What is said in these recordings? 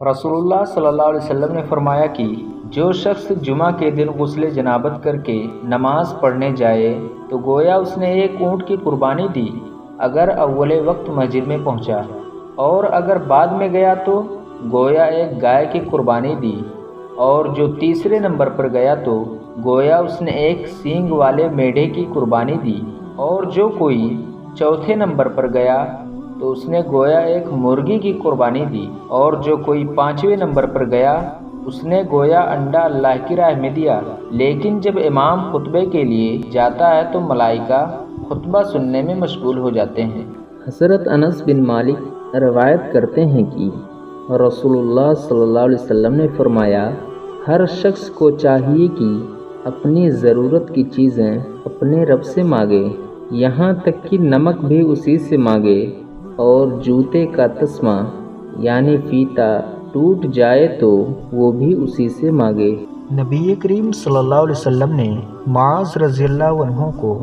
رسول اللہ صلی اللہ علیہ وسلم نے فرمایا کہ جو شخص جمعہ کے دن غسل جنابت کر کے نماز پڑھنے جائے تو گویا اس نے ایک اونٹ کی قربانی دی اگر اول وقت مسجد میں پہنچا، اور اگر بعد میں گیا تو گویا ایک گائے کی قربانی دی، اور جو تیسرے نمبر پر گیا تو گویا اس نے ایک سینگ والے میڑھے کی قربانی دی، اور جو کوئی چوتھے نمبر پر گیا تو اس نے گویا ایک مرغی کی قربانی دی، اور جو کوئی پانچویں نمبر پر گیا اس نے گویا انڈا اللہ کی راہ میں دیا۔ لیکن جب امام خطبے کے لیے جاتا ہے تو ملائکہ خطبہ سننے میں مشغول ہو جاتے ہیں۔ حضرت انس بن مالک روایت کرتے ہیں کہ رسول اللہ صلی اللہ علیہ وسلم نے فرمایا، ہر شخص کو چاہیے کہ اپنی ضرورت کی چیزیں اپنے رب سے مانگے، یہاں تک کہ نمک بھی اسی سے مانگے، اور جوتے کا تسمہ یعنی فیتا ٹوٹ جائے تو وہ بھی اسی سے مانگے۔ نبی کریم صلی اللہ علیہ وسلم نے معاذ رضی اللہ عنہ کو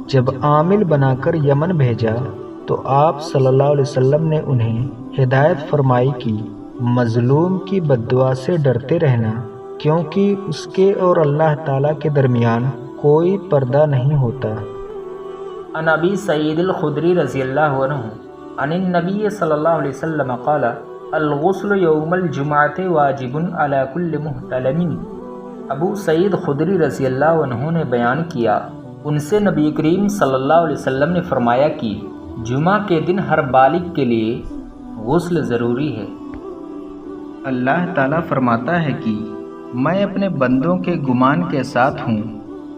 جب عامل بنا کر یمن بھیجا تو آپ صلی اللہ علیہ وسلم نے انہیں ہدایت فرمائی کہ مظلوم کی بددعا سے ڈرتے رہنا، کیونکہ اس کے اور اللہ تعالیٰ کے درمیان کوئی پردہ نہیں ہوتا۔ عن ابی سعید الخدری رضی اللہ عنہ عن النبی صلی اللہ علیہ وسلم قال الغسل یوم الجمعۃ واجب علی کل محتلم۔ ابو سعید خدری رضی اللہ عنہ نے بیان کیا، ان سے نبی کریم صلی اللہ علیہ وسلم نے فرمایا کہ جمعہ کے دن ہر بالغ کے لیے غسل ضروری ہے۔ اللہ تعالیٰ فرماتا ہے کہ میں اپنے بندوں کے گمان کے ساتھ ہوں،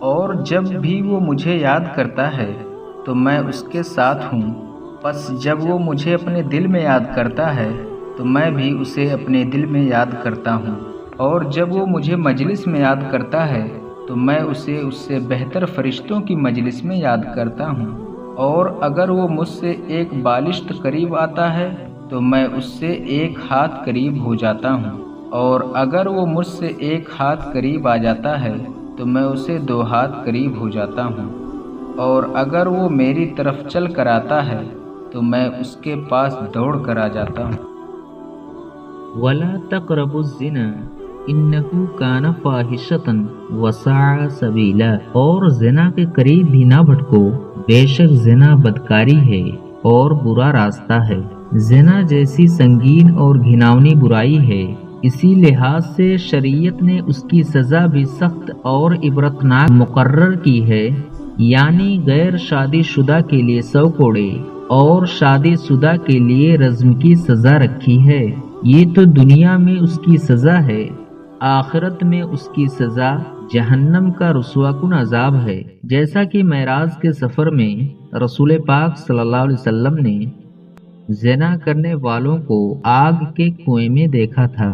اور جب بھی وہ مجھے یاد کرتا ہے تو میں اس کے ساتھ ہوں، پس جب وہ مجھے اپنے دل میں یاد کرتا ہے تو میں بھی اسے اپنے دل میں یاد کرتا ہوں، اور جب وہ مجھے مجلس میں یاد کرتا ہے تو میں اسے اس سے بہتر فرشتوں کی مجلس میں یاد کرتا ہوں، اور اگر وہ مجھ سے ایک بالشت قریب آتا ہے تو میں اس سے ایک ہاتھ قریب ہو جاتا ہوں، اور اگر وہ مجھ سے ایک ہاتھ قریب آ جاتا ہے تو میں اسے 2 ہاتھ قریب ہو جاتا ہوں، اور اگر وہ میری طرف چل کر آتا ہے تو میں اس کے پاس دوڑ کر آ جاتا ہوں۔ وَلَا تَقْرَبُوا الزِّنَا إِنَّهُ كَانَ فَاحِشَةً وَسَاءَ سَبِيلًا، اور زنا کے قریب بھی نہ بھٹکو، بے شک زنا بدکاری ہے اور برا راستہ ہے۔ زنا جیسی سنگین اور گھناؤنی برائی ہے، اسی لحاظ سے شریعت نے اس کی سزا بھی سخت اور عبرتناک مقرر کی ہے، یعنی غیر شادی شدہ کے لیے 100 کوڑے اور شادی شدہ کے لیے رجم کی سزا رکھی ہے۔ یہ تو دنیا میں اس کی سزا ہے، آخرت میں اس کی سزا جہنم کا رسوا کن عذاب ہے، جیسا کہ معراج کے سفر میں رسول پاک صلی اللہ علیہ وسلم نے زنا کرنے والوں کو آگ کے کنویں میں دیکھا تھا۔